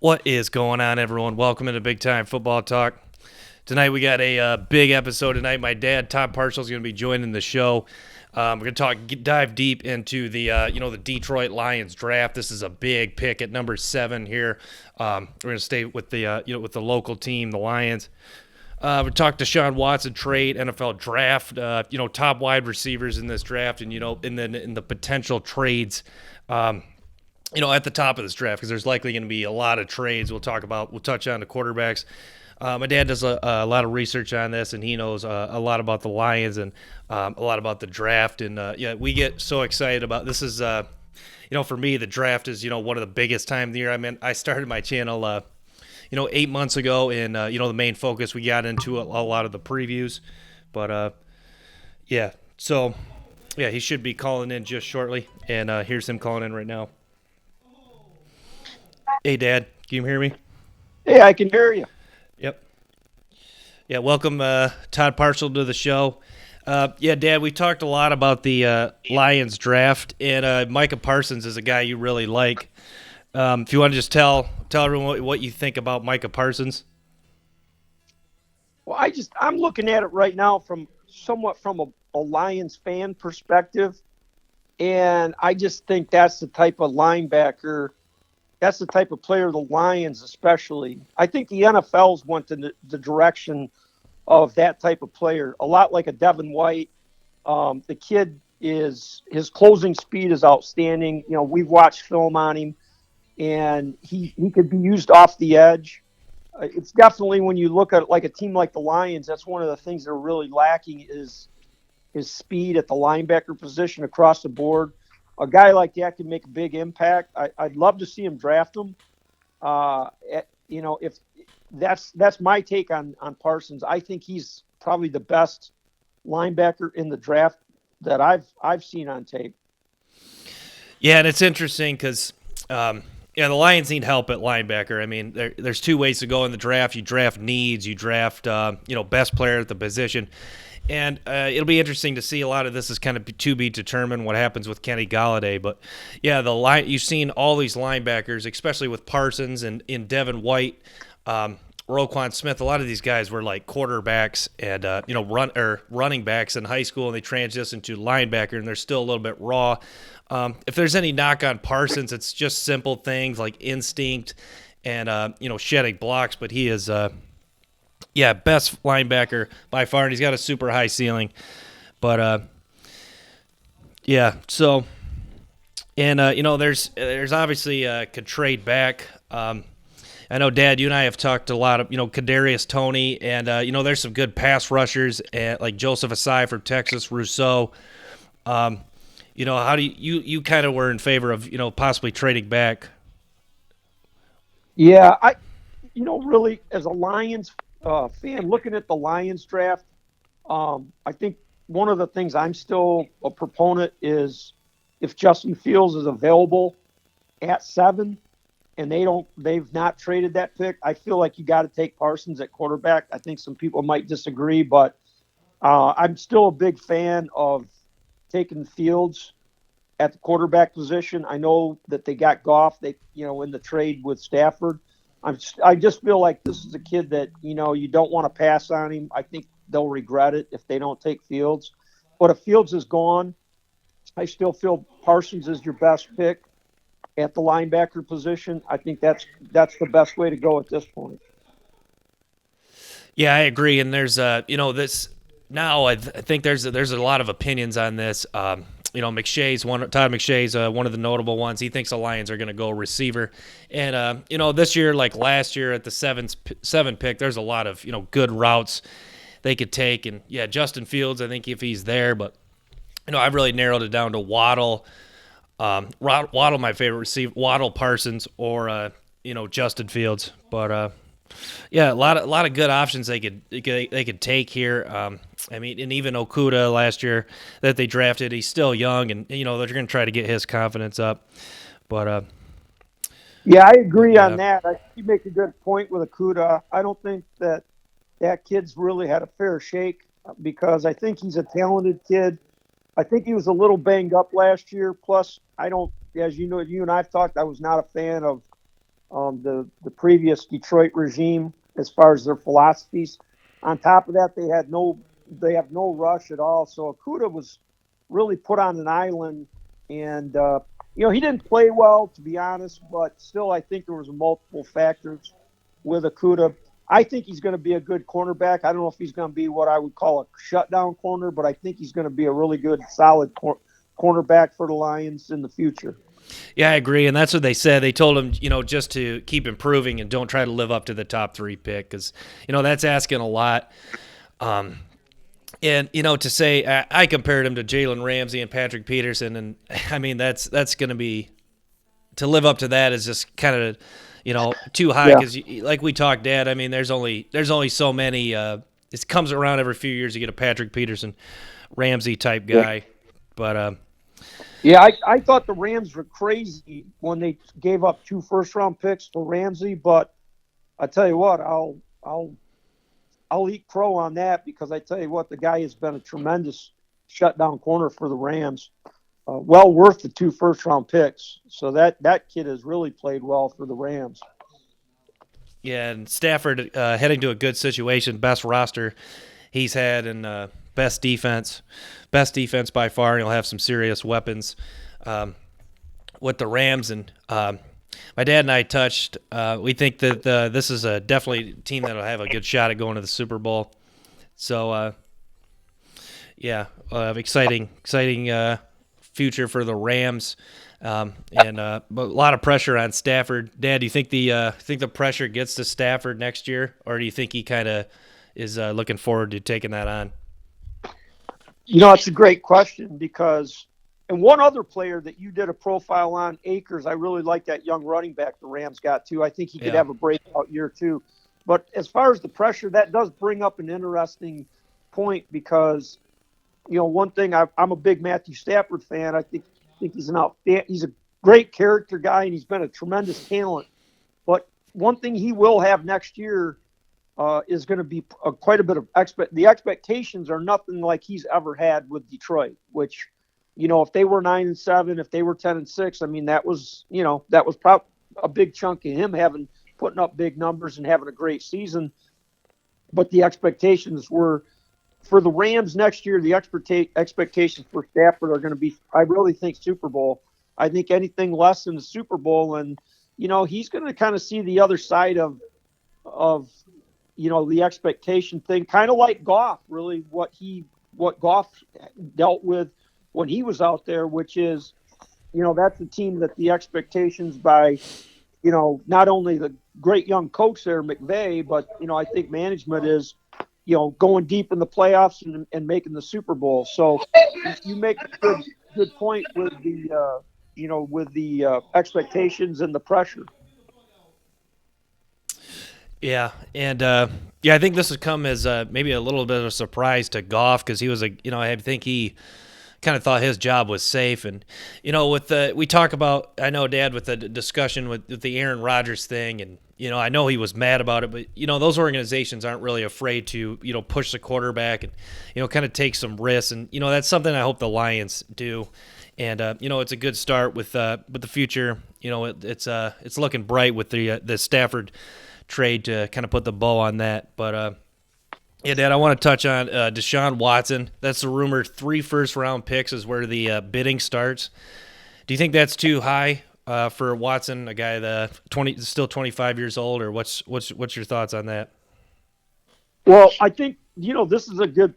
What is going on, everyone? Welcome to Big Time Football Talk. Tonight we got a big episode tonight. My dad, Todd Parshall, is going to be joining the show. We're going to dive deep into the Detroit Lions draft. This is a big pick at number 7 here. We're going to stay with with the local team, the Lions. We talked to Sean Watson trade, NFL draft. Top wide receivers in this draft, and in the potential trades. At the top of this draft, because there's likely going to be a lot of trades. We'll touch on the quarterbacks. My dad does a lot of research on this, and he knows a lot about the Lions and a lot about the draft. And we get so excited about this. Is for me, the draft is one of the biggest time of the year. I mean, I started my channel 8 months ago, and the main focus we got into a lot of the previews, but he should be calling in just shortly, and here's him calling in right now. Hey, Dad, can you hear me? Hey, I can hear you. Yep. Yeah, welcome, Todd Parshall, to the show. Dad, we talked a lot about the Lions draft, and Micah Parsons is a guy you really like. If you want to just tell everyone what you think about Micah Parsons. Well, I'm looking at it right now from a Lions fan perspective, and I just think that's the type of linebacker. That's the type of player the Lions especially. I think the NFL's went in the direction of that type of player, a lot like a Devin White. The kid his closing speed is outstanding. We've watched film on him, and he could be used off the edge. It's definitely, when you look at like a team like the Lions, that's one of the things they're really lacking is his speed at the linebacker position across the board. A guy like that can make a big impact. I'd love to see him draft him. If that's my take on Parsons. I think he's probably the best linebacker in the draft that I've seen on tape. Yeah, and it's interesting because the Lions need help at linebacker. I mean, there's two ways to go in the draft. You draft needs. You draft best player at the position. And it'll be interesting to see. A lot of this is kind of to be determined what happens with Kenny Golladay. But, yeah, you've seen all these linebackers, especially with Parsons and in Devin White, Roquan Smith. A lot of these guys were like quarterbacks and, running backs in high school, and they transitioned to linebacker, and they're still a little bit raw. If there's any knock on Parsons, it's just simple things like instinct and, shedding blocks. But he is best linebacker by far, and he's got a super high ceiling. But so there's obviously could trade back. I know, Dad, you and I have talked a lot of Kadarius Toney, and there's some good pass rushers like Joseph Asai from Texas, Rousseau. How do you kind of were in favor of possibly trading back? Yeah, really, as a Lions fan, looking at the Lions draft, I think one of the things I'm still a proponent is if Justin Fields is available at 7 and they've not traded that pick, I feel like you got to take Parsons at quarterback. I think some people might disagree, but I'm still a big fan of taking Fields at the quarterback position. I know that they got Goff, in the trade with Stafford. I just feel like this is a kid that, you don't want to pass on him. I think they'll regret it if they don't take Fields. But if Fields is gone, I still feel Parsons is your best pick at the linebacker position. I think that's the best way to go at this point. Yeah, I agree. And there's this now. I think there's a lot of opinions on this. Todd McShay's one of the notable ones. He thinks the Lions are going to go receiver, and this year, like last year at the 7 pick, there's a lot of good routes they could take, and Justin Fields, I think if he's there, but I've really narrowed it down to Waddle. Waddle, my favorite receiver. Waddle, Parsons, or Justin Fields, but. A lot of good options they could take here. And even Okuda last year that they drafted, he's still young, and they're going to try to get his confidence up. But I agree on that. You make a good point with Okuda. I don't think that kid's really had a fair shake because I think he's a talented kid. I think he was a little banged up last year. Plus, as you know, you and I've talked, I was not a fan of the previous Detroit regime as far as their philosophies. On top of that, they have no rush at all. So Okudah was really put on an island, and he didn't play well, to be honest, but still, I think there was multiple factors with Okudah. I think he's going to be a good cornerback. I don't know if he's going to be what I would call a shutdown corner, but I think he's going to be a really good, solid cornerback for the Lions in the future. Yeah, I agree, and that's what they said. They told him, just to keep improving and don't try to live up to the top 3 pick because, that's asking a lot. And, to say I compared him to Jalen Ramsey and Patrick Peterson, and, I mean, that's going to be – to live up to that is just kind of, too high because, like we talked, Dad, I mean, there's only so many it comes around every few years you get a Patrick Peterson, Ramsey-type guy. Yeah. But I thought the Rams were crazy when they gave up 2 first-round picks for Ramsey, but I tell you what, I'll eat crow on that because I tell you what, the guy has been a tremendous shutdown corner for the Rams. Well worth the 2 first-round picks. So that kid has really played well for the Rams. Yeah, and Stafford heading to a good situation, best roster he's had, and best defense by far, and he'll have some serious weapons with the Rams. And my dad and I touched. We think that this is definitely a team that will have a good shot at going to the Super Bowl. So, exciting future for the Rams, but a lot of pressure on Stafford. Dad, do you think the pressure gets to Stafford next year, or do you think he kind of is looking forward to taking that on? It's a great question because, and one other player that you did a profile on, Akers, I really like that young running back the Rams got too. I think he could have a breakout year too. But as far as the pressure, that does bring up an interesting point because, one thing, I'm a big Matthew Stafford fan. I think he's he's a great character guy and he's been a tremendous talent. But one thing he will have next year is going to be quite a bit of the expectations are nothing like he's ever had with Detroit, which, if they were 9-7, if they were 10-6, I mean, that was probably a big chunk of him putting up big numbers and having a great season. But the expectations were for the Rams next year. The expectations for Stafford are going to be, I really think, Super Bowl. I think anything less than the Super Bowl, and he's going to kind of see the other side of the expectation thing, kind of like Goff, really what Goff dealt with when he was out there, which is, that's a team that the expectations by, not only the great young coach there, McVay, but, I think management is, going deep in the playoffs and making the Super Bowl. So you make a good point with the expectations and the pressure. Yeah, and I think this has come as maybe a little bit of a surprise to Goff because he was I think he kind of thought his job was safe, and we talk about, I know, Dad, with the discussion with the Aaron Rodgers thing, and I know he was mad about it, but those organizations aren't really afraid to push the quarterback and kind of take some risks, and that's something I hope the Lions do. And it's a good start with the future. It's looking bright with the Stafford trade to kind of put the bow on that. But Dad, I want to touch on Deshaun Watson. That's the rumored 3 first-round picks is where the bidding starts. Do you think that's too high for Watson, a guy that still 25 years old, or what's your thoughts on that? Well, I think this is a good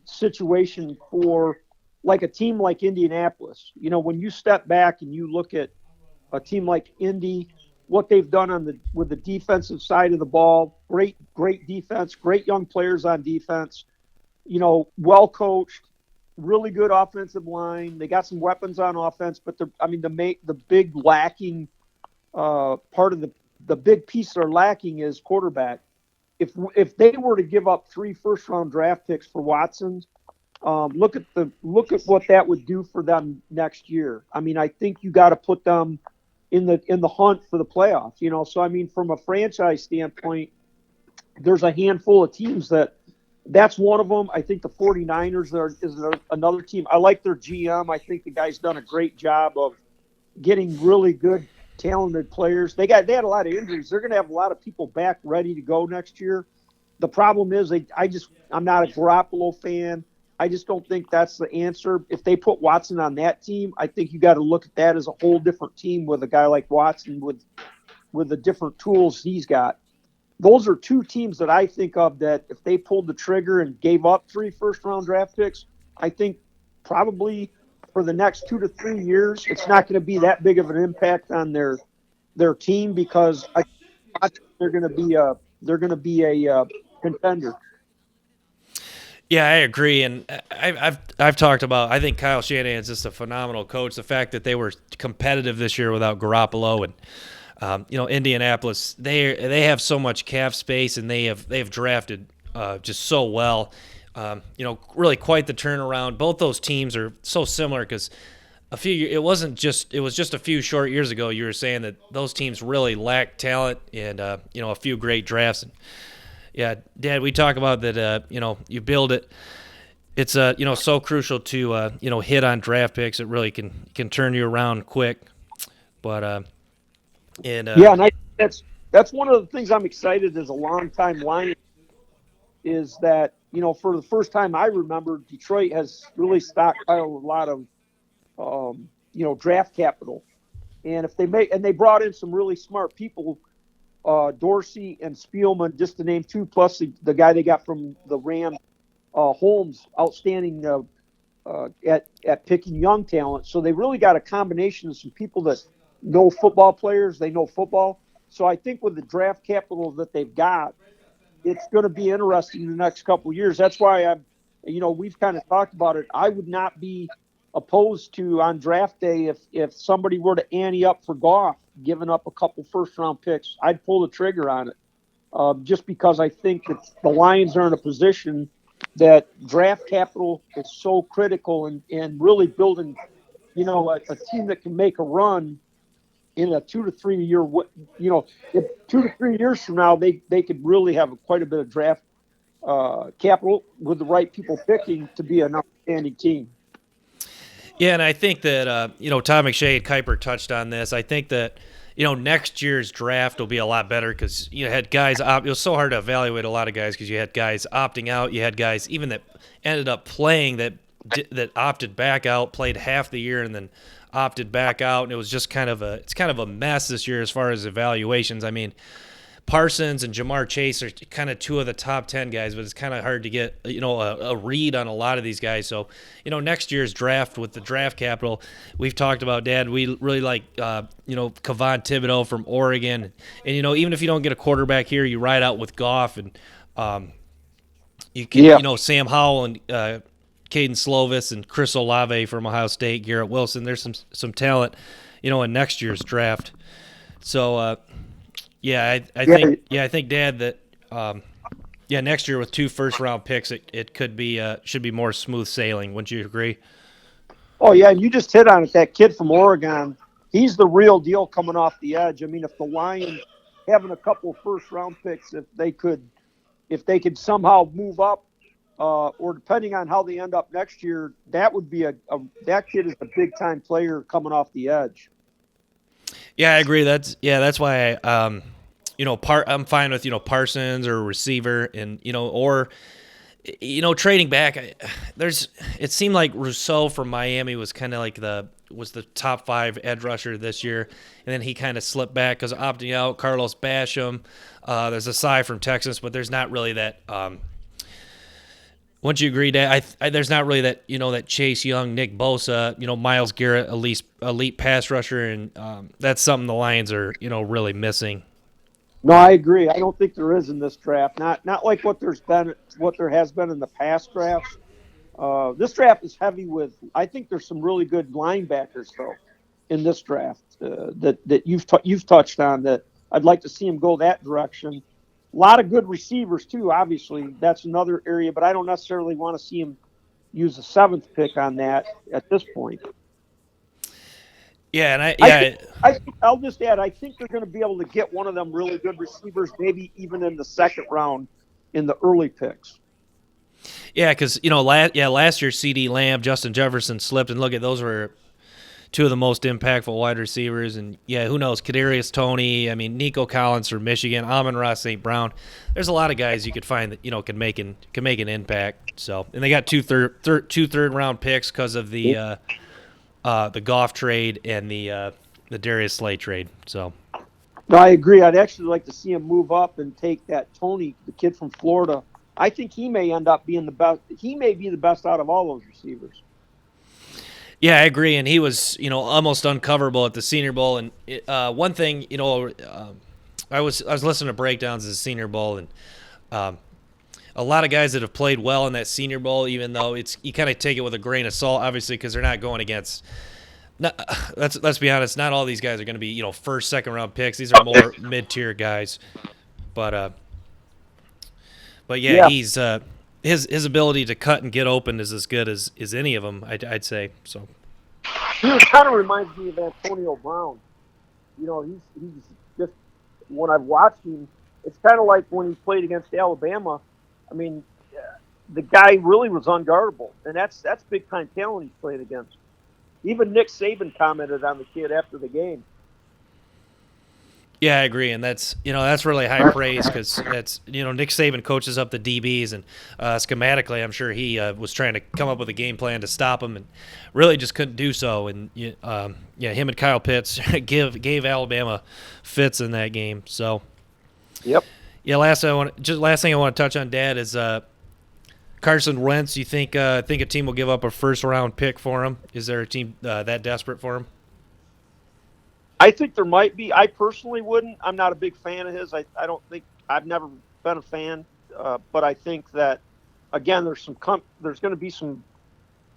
situation for like a team like Indianapolis. When you step back and you look at a team like Indy, what they've done with the defensive side of the ball, great defense, great young players on defense, well coached, really good offensive line. They got some weapons on offense, but the big lacking part of the big piece they're lacking is quarterback. If they were to give up 3 first-round draft picks for Watson, look at what that would do for them next year. I mean, I think you got to put them in the hunt for the playoffs. So I mean, from a franchise standpoint, there's a handful of teams that's one of them. I think the 49ers is another team. I like their GM. I think the guy's done a great job of getting really good talented players. They had a lot of injuries. They're going to have a lot of people back ready to go next year. The problem is I'm not a Garoppolo fan. I just don't think that's the answer. If they put Watson on that team, I think you got to look at that as a whole different team with a guy like Watson with the different tools he's got. Those are two teams that I think of that if they pulled the trigger and gave up 3 first-round draft picks, I think probably for the next 2 to 3 years, it's not going to be that big of an impact on their team because they're going to be a contender. Yeah, I agree, and I've talked about. I think Kyle Shanahan's just a phenomenal coach. The fact that they were competitive this year without Garoppolo, and Indianapolis, they have so much cap space, and they have drafted just so well. Really quite the turnaround. Both those teams are so similar because it was just a few short years ago you were saying that those teams really lacked talent and a few great drafts. And, yeah, Dad, we talk about that. You build it. It's so crucial to hit on draft picks. It really can turn you around quick. But and that's one of the things I'm excited as a longtime Lion is that for the first time I remember Detroit has really stockpiled a lot of draft capital, and if they brought in some really smart people. Dorsey and Spielman, just to name two, plus the guy they got from the Rams, Holmes, outstanding at picking young talent. So they really got a combination of some people that know football players. They know football. So I think with the draft capital that they've got, it's going to be interesting in the next couple of years. That's why we've kind of talked about it. I would not be opposed to on draft day if somebody were to ante up for Goff, giving up a couple first-round picks, I'd pull the trigger on it just because I think that the Lions are in a position that draft capital is so critical and really building, a team that can make a run in a 2 to 3 year, if 2 to 3 years from now, they could really have quite a bit of draft capital with the right people picking to be an outstanding team. Yeah, and I think that Todd McShay and Kuiper touched on this. I think that next year's draft will be a lot better because you had guys it was so hard to evaluate a lot of guys because you had guys opting out, you had guys even that ended up playing that opted back out, played half the year and then opted back out, and it was just kind of a mess this year as far as evaluations. I mean, Parsons and Jamar Chase are kind of 2 of the top 10 guys, but it's kind of hard to get a read on a lot of these guys. So next year's draft with the draft capital, we've talked about, Dad. We really like Kayvon Thibodeau from Oregon, and even if you don't get a quarterback here, you ride out with Goff and you can Sam Howell and Caden Slovis and Chris Olave from Ohio State, Garrett Wilson. There's some talent in next year's draft. So. I think, Dad, that next year with 2 first-round picks, it could be should be more smooth sailing. Wouldn't you agree? Oh yeah, and you just hit on it. That kid from Oregon, he's the real deal coming off the edge. I mean, if the Lions having a couple of first-round picks, if they could somehow move up, or depending on how they end up next year, that would be that kid is a big-time player coming off the edge. Yeah, I agree. That's why I'm fine with Parsons or a receiver, and or trading back. It seemed like Rousseau from Miami was kind of like the top 5 edge rusher this year, and then he kind of slipped back because of opting out. Carlos Basham, there's a Cy from Texas, but there's not really that. Wouldn't you agree, Dad? There's not really that that Chase Young, Nick Bosa, Myles Garrett, elite pass rusher, and that's something the Lions are really missing. No, I agree. I don't think there is in this draft. Not like what there has been in the past drafts. This draft is heavy with. I think there's some really good linebackers though in this draft that you've touched on. That I'd like to see him go that direction. A lot of good receivers too. Obviously, that's another area, but I don't necessarily want to see him use a 7th pick on that at this point. Yeah, and I'll just add, I think they're going to be able to get one of them really good receivers, maybe even in the 2nd round in the early picks. Yeah, because last year CeeDee Lamb, Justin Jefferson slipped, and look at those were two of the most impactful wide receivers. And yeah, who knows? Kadarius Toney. I mean, Nico Collins from Michigan. Amon-Ra St. Brown. There's a lot of guys you could find that can make an impact. So, and they got two third round picks because of the Goff trade and the Darius Slay trade. So. No, I agree. I'd actually like to see him move up and take that Toney, the kid from Florida. I think he may end up being the best. He may be the best out of all those receivers. Yeah, I agree, and he was, almost uncoverable at the Senior Bowl. And one thing, I was listening to breakdowns of the Senior Bowl, and a lot of guys that have played well in that Senior Bowl, even though you kind of take it with a grain of salt, obviously, because they're not going against. Let's be honest. Not all these guys are going to be, first, second round picks. These are more mid-tier guys, but yeah. He's his ability to cut and get open is as good as any of them, I'd say. So he kind of reminds me of Antonio Brown. He's just, when I've watched him, it's kind of like when he played against Alabama. I mean, the guy really was unguardable, and that's big time talent he's played against. Even Nick Saban commented on the kid after the game. Yeah, I agree, and that's really high praise because that's Nick Saban coaches up the DBs, and schematically, I'm sure he was trying to come up with a game plan to stop him, and really just couldn't do so. And him and Kyle Pitts gave Alabama fits in that game. So, yep. Yeah. Last thing I want to touch on, Dad, is Carson Wentz. You think a team will give up a first round pick for him? Is there a team that desperate for him? I think there might be. I personally wouldn't. I'm not a big fan of his. I don't think I've never been a fan, but I think that again, there's going to be some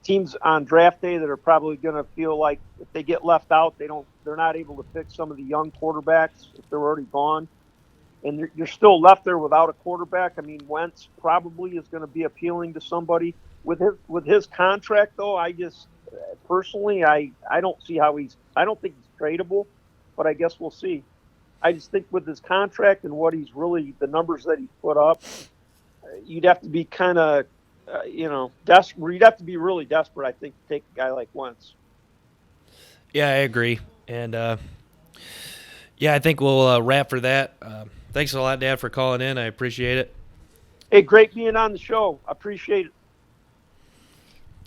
teams on draft day that are probably going to feel like if they get left out, they're not able to pick some of the young quarterbacks if they're already gone, and you're still left there without a quarterback. I mean, Wentz probably is going to be appealing to somebody with his contract, though. I just personally, I don't see how I don't think he's tradable, but I guess we'll see. I just think with his contract and what he's really, the numbers that he's put up, you'd have to be kind of, desperate. You'd have to be really desperate, I think, to take a guy like Wentz. Yeah, I agree. And, I think we'll wrap for that. Thanks a lot, Dad, for calling in. I appreciate it. Hey, great being on the show. I appreciate it.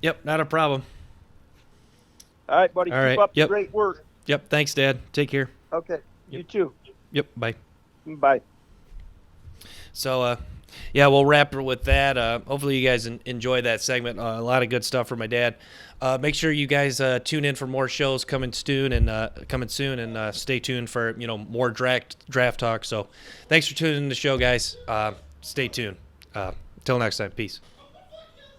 Yep, not a problem. All right, buddy. Keep up the great work. Yep. Thanks, Dad. Take care. Okay. Yep. You too. Yep. Bye. Bye. So, we'll wrap it with that. Hopefully you guys enjoyed that segment. A lot of good stuff from my dad. Make sure you guys tune in for more shows coming soon, and stay tuned for more draft talk. So, thanks for tuning in the show, guys. Stay tuned. Till next time. Peace.